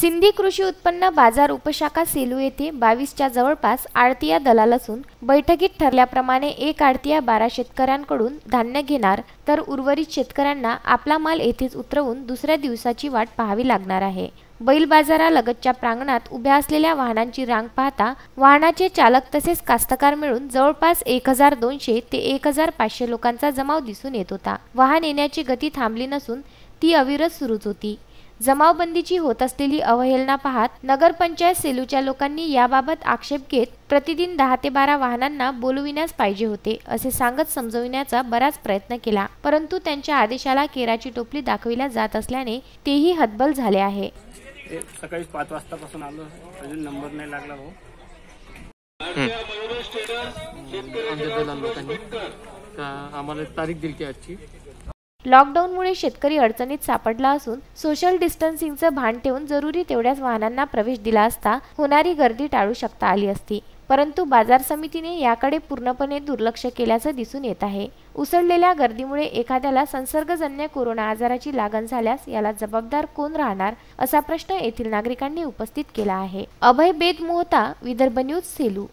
सिंधी कृषी उत्पन्न बाजार उपशाखा सेलू येथे 22च्या जवळपास आडतिया दलाल असून बैठकीत ठरल्याप्रमाणे एक आडतिया 12 शेतकऱ्यांकडून धान्य घेणार तर उर्वरित शेतकऱ्यांना आपला माल येथेच उतरवून दुसऱ्या दिवसाची वाट पाहावी लागणार आहे। बैल बाजारालगतच्या प्रांगणात उभ्या असलेल्या वाहनांची रांग पाहता वाहनाचे चालक तसेच कास्तकार मिळून जवळपास 1200 ते 1500 लोकांचा जमाव दिसून येत होता। वाहन येण्याची गती थांबली नसून ती अविरत सुरूच होती। जमावबंदीची होत असलेली अवहेलना पाहत नगरपंचायत सेलूच्या लोकांनी याबाबत आक्षेप घेत प्रतिदिन 10 ते 12 वाहनांना बोलविण्यास पाहिजे होते असे सांगत समजविण्याचा बराच प्रयत्न केला, परंतु त्यांच्या आदेशाला केराची टोपली दाखविल्या जात असल्याने तेही हतबल झाले आहे। सकाळी 5 वाजतापासून आलो, अजून नंबर नाही लागला हो। आमच्या दलाल लोकांनी आम्हाला तारीख दिली की आजची। लॉकडाऊनमुळे शेतकरी अडचणीत सापडला असून सोशल डिस्टन्सिंगचं भान ठेवून जरुरी तेवढ्याच वाहनांना प्रवेश दिला असता होणारी गर्दी टाळू शकता आली असती, परंतु बाजार समितीने याकडे पूर्णपणे दुर्लक्ष केल्याचं दिसून येत आहे। उसळलेल्या गर्दीमुळे एखाद्याला संसर्गजन्य कोरोना आजाराची लागण झाल्यास याला जबाबदार कोण राहणार असा प्रश्न येथील नागरिकांनी उपस्थित केला आहे। अभय बेद मोहता, विदर्भ न्यूज, सेलू।